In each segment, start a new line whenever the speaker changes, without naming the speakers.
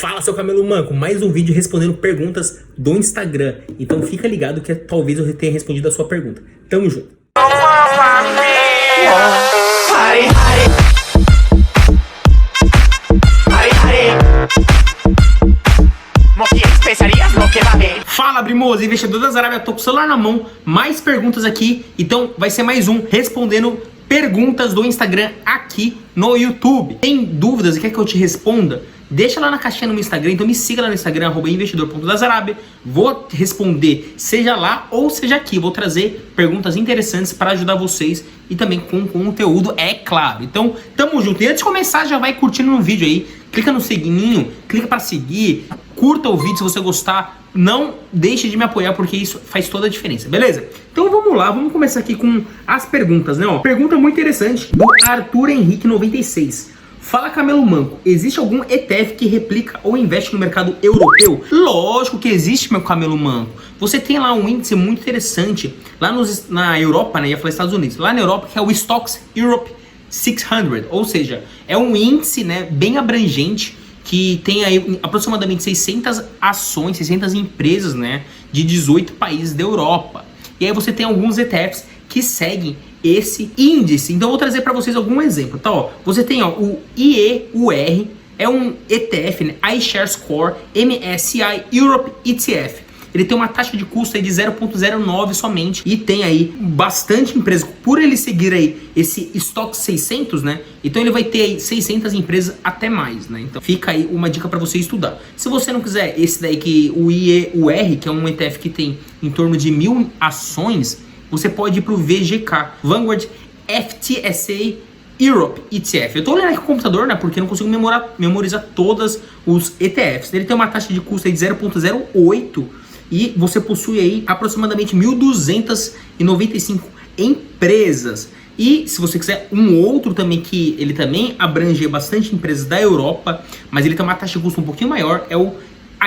Fala, seu camelo manco, mais um vídeo respondendo perguntas do Instagram. Então fica ligado que talvez eu tenha respondido a sua pergunta. Tamo junto. Fala, Brimoso, investidor da Zarábia, tô com o celular na mão, mais perguntas aqui, então vai ser mais um respondendo perguntas do Instagram aqui no YouTube. Tem dúvidas e quer que eu te responda? Deixa lá na caixinha no meu Instagram, então me siga lá no Instagram, @investidor.dazarábia. Vou responder, seja lá ou seja aqui. Vou trazer perguntas interessantes para ajudar vocês e também com conteúdo, é claro. Então, tamo junto. E antes de começar, já vai curtindo no vídeo aí. Clica no sininho, clica para seguir, curta o vídeo se você gostar. Não deixe de me apoiar porque isso faz toda a diferença, beleza? Então vamos lá, vamos começar aqui com as perguntas, né? Ó, pergunta muito interessante do Arthur Henrique 96. Fala, camelo manco, existe algum ETF que replica ou investe no mercado europeu? Lógico que existe, meu camelo manco. Você tem lá um índice muito interessante lá na Europa, né? Ia falar Estados Unidos. Lá na Europa, que é o Stocks Europe 600, ou seja, é um índice, né, bem abrangente que tem aí aproximadamente 600 ações, 600 empresas, né, de 18 países da Europa. E aí você tem alguns ETFs que seguem esse índice. Então eu vou trazer para vocês algum exemplo, tá? Ó, você tem, ó, o IEUR, é um ETF, né, iShares Core MSCI Europe ETF. Ele tem uma taxa de custo aí de 0,09 somente e tem aí bastante empresas. Por ele seguir aí esse estoque 600, né? Então ele vai ter aí 600 empresas até mais, né? Então fica aí uma dica para você estudar. Se você não quiser esse daí, que o IEUR, que é um ETF que tem em torno de 1000 ações, você pode ir para o VGK, Vanguard FTSE Europe ETF. Eu tô olhando aqui com o computador, né? Porque eu não consigo memorizar todos os ETFs. Ele tem uma taxa de custo aí de 0,08 e você possui aí aproximadamente 1.295 empresas. E se você quiser um outro também, que ele também abrange bastante empresas da Europa, mas ele tem uma taxa de custo um pouquinho maior, é o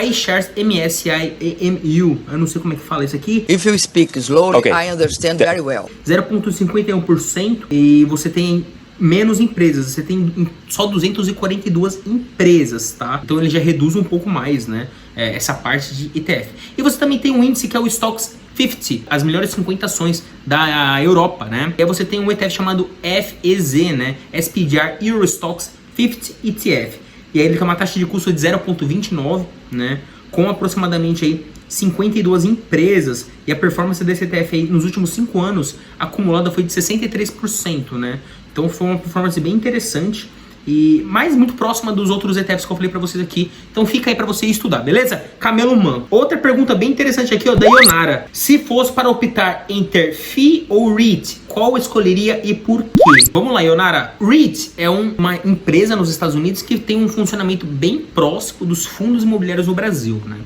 iShares MSCI EMU. Eu não sei como é que fala isso aqui.
If you speak slowly, okay. I understand very well.
0,51% e você tem menos empresas, você tem só 242 empresas, tá? Então ele já reduz um pouco mais, né, essa parte de ETF. E você também tem um índice que é o Stocks 50, as melhores 50 ações da Europa, né? E aí você tem um ETF chamado FEZ, né, SPDR Euro Stocks 50 ETF. E aí ele tem uma taxa de custo de 0,29, né, com aproximadamente aí 52 empresas, e a performance desse ETF aí nos últimos 5 anos acumulada foi de 63%, né? Então foi uma performance bem interessante e mais muito próxima dos outros ETFs que eu falei pra vocês aqui. Então fica aí pra você estudar, beleza? Camelo Man. Outra pergunta bem interessante aqui, ó, da Ionara. Se fosse para optar entre FII ou REIT, qual escolheria e por quê? Vamos lá, Ionara. REIT é uma empresa nos Estados Unidos que tem um funcionamento bem próximo dos fundos imobiliários no Brasil, né?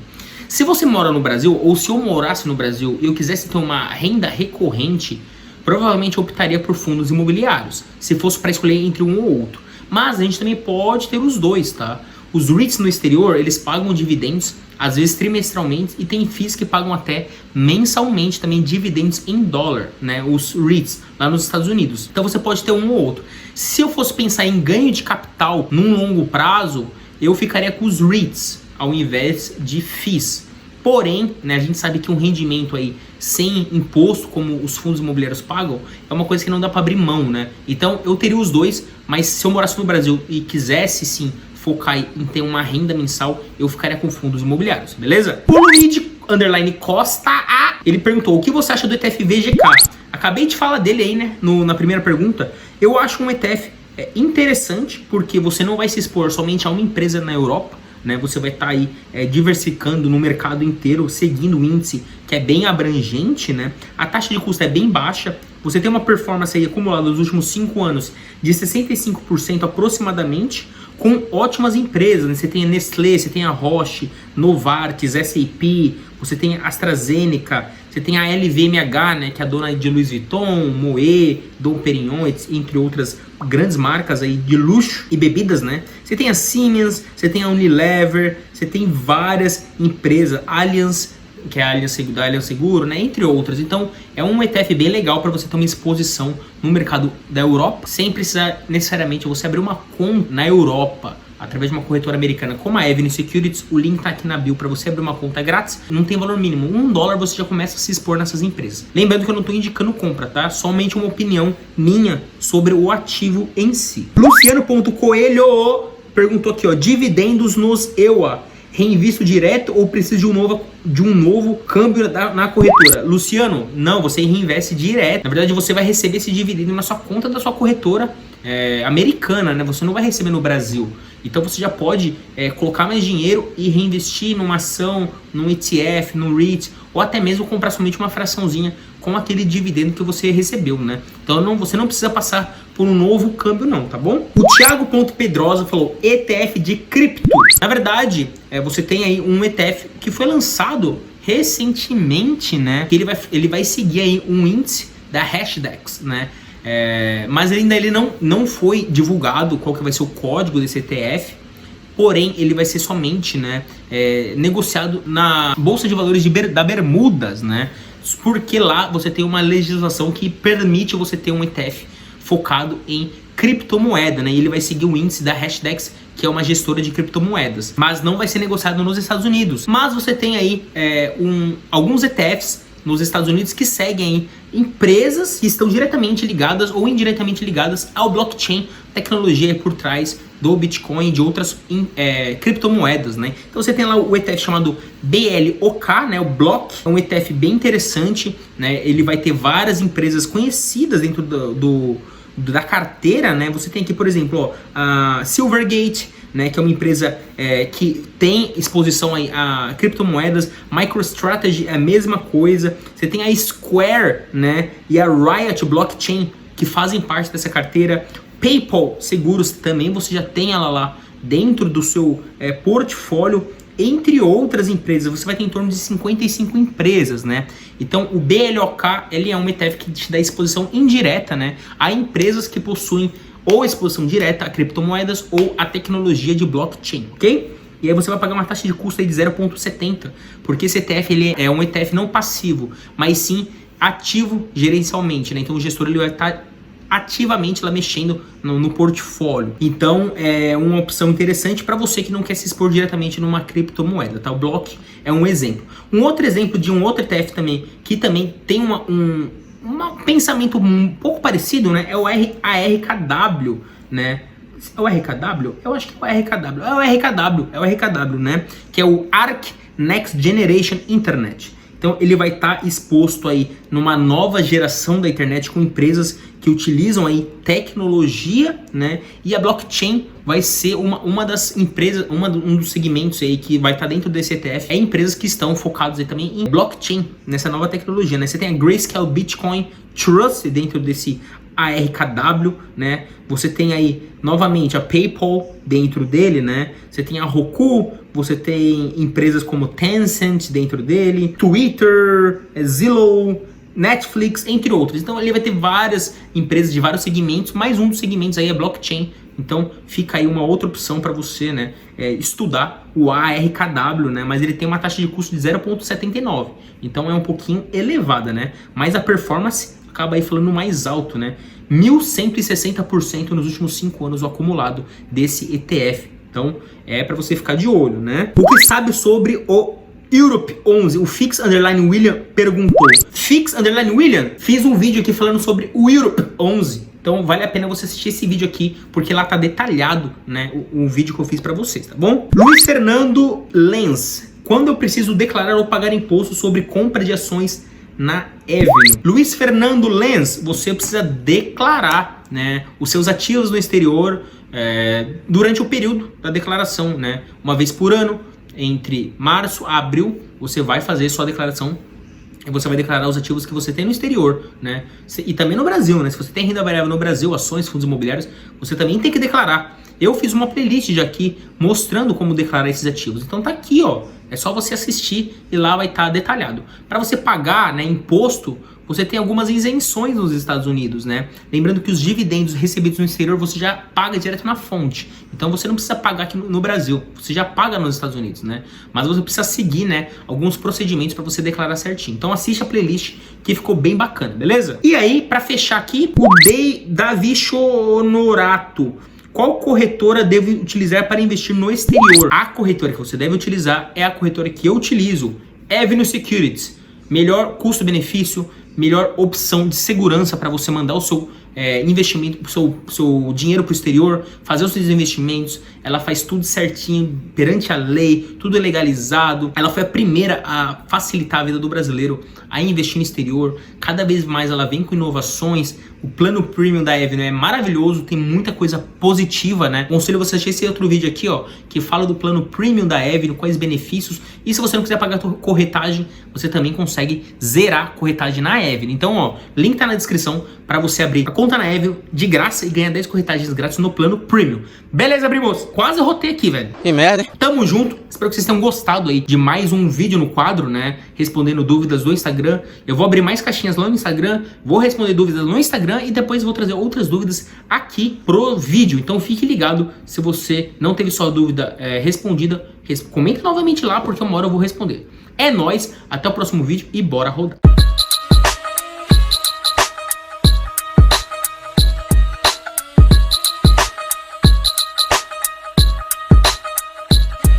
Se você mora no Brasil, ou se eu morasse no Brasil e eu quisesse ter uma renda recorrente, provavelmente eu optaria por fundos imobiliários, se fosse para escolher entre um ou outro. Mas a gente também pode ter os dois, tá? Os REITs no exterior, eles pagam dividendos, às vezes trimestralmente, e tem FIIs que pagam até mensalmente também dividendos em dólar, né? Os REITs lá nos Estados Unidos. Então você pode ter um ou outro. Se eu fosse pensar em ganho de capital num longo prazo, eu ficaria com os REITs ao invés de FIIs. Porém, né, a gente sabe que um rendimento aí sem imposto, como os fundos imobiliários pagam, é uma coisa que não dá para abrir mão, né? Então eu teria os dois, mas se eu morasse no Brasil e quisesse sim focar em ter uma renda mensal, eu ficaria com fundos imobiliários, beleza? O Luigi_Costa A, ele perguntou: o que você acha do ETF VGK? Acabei de falar dele aí, né, na primeira pergunta. Eu acho um ETF interessante, porque você não vai se expor somente a uma empresa na Europa, né? Você vai estar aí diversificando no mercado inteiro, seguindo o índice que é bem abrangente, né? A taxa de custo é bem baixa. Você tem uma performance aí acumulada nos últimos 5 anos de 65% aproximadamente, com ótimas empresas, né? Você tem a Nestlé, você tem a Roche, Novartis, SAP, você tem a AstraZeneca, você tem a LVMH, né, que é a dona de Louis Vuitton, Moët, Dom Perignon, entre outras grandes marcas aí de luxo e bebidas, né? Você tem a Siemens, você tem a Unilever, você tem várias empresas, Allianz, que é a Allianz Seguro, né, entre outras. Então é um ETF bem legal para você ter uma exposição no mercado da Europa, sem precisar necessariamente você abrir uma conta na Europa, através de uma corretora americana como a Avenue Securities, o link tá aqui na bio para você abrir uma conta grátis, não tem valor mínimo, $1 você já começa a se expor nessas empresas. Lembrando que eu não tô indicando compra, tá? Somente uma opinião minha sobre o ativo em si. Luciano.coelho perguntou aqui, ó, dividendos nos EUA, reinvisto direto ou preciso de um novo câmbio na corretora? Luciano, não, você reinveste direto. Na verdade, você vai receber esse dividendo na sua conta da sua corretora americana, né? Você não vai receber no Brasil. Então você já pode colocar mais dinheiro e reinvestir numa ação, num ETF, num REIT, ou até mesmo comprar somente uma fraçãozinha com aquele dividendo que você recebeu, né? Então você não precisa passar por um novo câmbio não, tá bom? O Thiago.Pedrosa falou, ETF de cripto. Na verdade, você tem aí um ETF que foi lançado recentemente, né? Que ele vai seguir aí um índice da Hashdex, né? Mas ele não foi divulgado qual que vai ser o código desse ETF, porém ele vai ser somente, né, negociado na Bolsa de Valores da Bermudas, né, porque lá você tem uma legislação que permite você ter um ETF focado em criptomoeda, né, e ele vai seguir o índice da Hashdex, que é uma gestora de criptomoedas, mas não vai ser negociado nos Estados Unidos. Mas você tem aí alguns ETFs nos Estados Unidos que seguem empresas que estão diretamente ligadas ou indiretamente ligadas ao blockchain, tecnologia por trás do Bitcoin e de outras criptomoedas, né? Então você tem lá o ETF chamado BLOK, né? O Block é um ETF bem interessante, né? Ele vai ter várias empresas conhecidas dentro da carteira, né? Você tem aqui, por exemplo, ó, a Silvergate, né, que é uma empresa que tem exposição aí a criptomoedas. MicroStrategy é a mesma coisa. Você tem a Square, né, e a Riot Blockchain, que fazem parte dessa carteira. PayPal Seguros também você já tem ela lá dentro do seu portfólio, entre outras empresas. Você vai ter em torno de 55 empresas, né? Então o BLOK, ele é um ETF que te dá exposição indireta, né, a empresas que possuem ou exposição direta a criptomoedas ou a tecnologia de blockchain, ok? E aí você vai pagar uma taxa de custo aí de 0,70, porque esse ETF ele é um ETF não passivo, mas sim ativo gerencialmente, né? Então o gestor ele vai estar ativamente lá mexendo no portfólio. Então é uma opção interessante para você que não quer se expor diretamente numa criptomoeda, tá? O Block é um exemplo. Um outro exemplo de um outro ETF também, que também tem um pensamento um pouco parecido, né? É o ARKW, né? É o RKW? Eu acho que é o RKW. É o RKW, né? Que é o ARK Next Generation Internet. Então ele vai estar exposto aí numa nova geração da internet com empresas que utilizam aí tecnologia, né? E a blockchain vai ser uma das empresas, um dos segmentos aí que vai estar dentro desse ETF. Empresas que estão focadas aí também em blockchain, nessa nova tecnologia, né? Você tem a Grayscale Bitcoin Trust dentro desse ARKW, né? Você tem aí novamente a PayPal dentro dele, né? Você tem a Roku, você tem empresas como Tencent dentro dele, Twitter, Zillow, Netflix, entre outros. Então ele vai ter várias empresas de vários segmentos, mas um dos segmentos aí é blockchain. Então fica aí uma outra opção para você, né, estudar o ARKW, né, mas ele tem uma taxa de custo de 0,79, então é um pouquinho elevada, né, mas a performance acaba aí falando mais alto, né, 1.160% nos últimos 5 anos o acumulado desse ETF. Então é para você ficar de olho, né. O que sabe sobre o Europe 11, o Fix_William perguntou. Fix_William, fiz um vídeo aqui falando sobre o Europe 11. Então vale a pena você assistir esse vídeo aqui, porque lá tá detalhado, né, o vídeo que eu fiz pra vocês, tá bom? Luiz Fernando Lenz, quando eu preciso declarar ou pagar imposto sobre compra de ações na Avenue? Luiz Fernando Lenz, você precisa declarar, né, os seus ativos no exterior durante o período da declaração, né, uma vez por ano, entre março a abril, você vai fazer sua declaração. Você vai declarar os ativos que você tem no exterior, né? E também no Brasil, né? Se você tem renda variável no Brasil, ações, fundos imobiliários, você também tem que declarar. Eu fiz uma playlist já aqui mostrando como declarar esses ativos. Então tá aqui, ó. É só você assistir e lá vai estar detalhado. Para você pagar, né, imposto, você tem algumas isenções nos Estados Unidos, né? Lembrando que os dividendos recebidos no exterior você já paga direto na fonte. Então você não precisa pagar aqui no Brasil, você já paga nos Estados Unidos, né? Mas você precisa seguir, né, alguns procedimentos para você declarar certinho. Então assiste a playlist que ficou bem bacana, beleza? E aí, para fechar aqui, o Davi Chonorato. Qual corretora devo utilizar para investir no exterior? A corretora que você deve utilizar é a corretora que eu utilizo, Avenue Securities. Melhor custo-benefício, melhor opção de segurança para você mandar o seu investimento, seu dinheiro para o exterior, fazer os seus investimentos. Ela faz tudo certinho, perante a lei, tudo legalizado. Ela foi a primeira a facilitar a vida do brasileiro a investir no exterior. Cada vez mais ela vem com inovações. O plano premium da Avenue é maravilhoso, tem muita coisa positiva, né? Aconselho você assistir esse outro vídeo aqui, ó, que fala do plano premium da Avenue, quais benefícios. E se você não quiser pagar corretagem, você também consegue zerar a corretagem na Avenue. Então, ó, link tá na descrição para você abrir a conta na Avenue de graça e ganhar 10 corretagens grátis no plano premium. Beleza, primos? Quase rotei aqui, velho.
Que merda, hein?
Tamo junto. Espero que vocês tenham gostado aí de mais um vídeo no quadro, né? Respondendo dúvidas do Instagram. Eu vou abrir mais caixinhas lá no Instagram, vou responder dúvidas no Instagram e depois vou trazer outras dúvidas aqui pro vídeo. Então fique ligado, se você não teve sua dúvida respondida, comenta novamente lá porque uma hora eu vou responder. É nóis, até o próximo vídeo e bora rodar.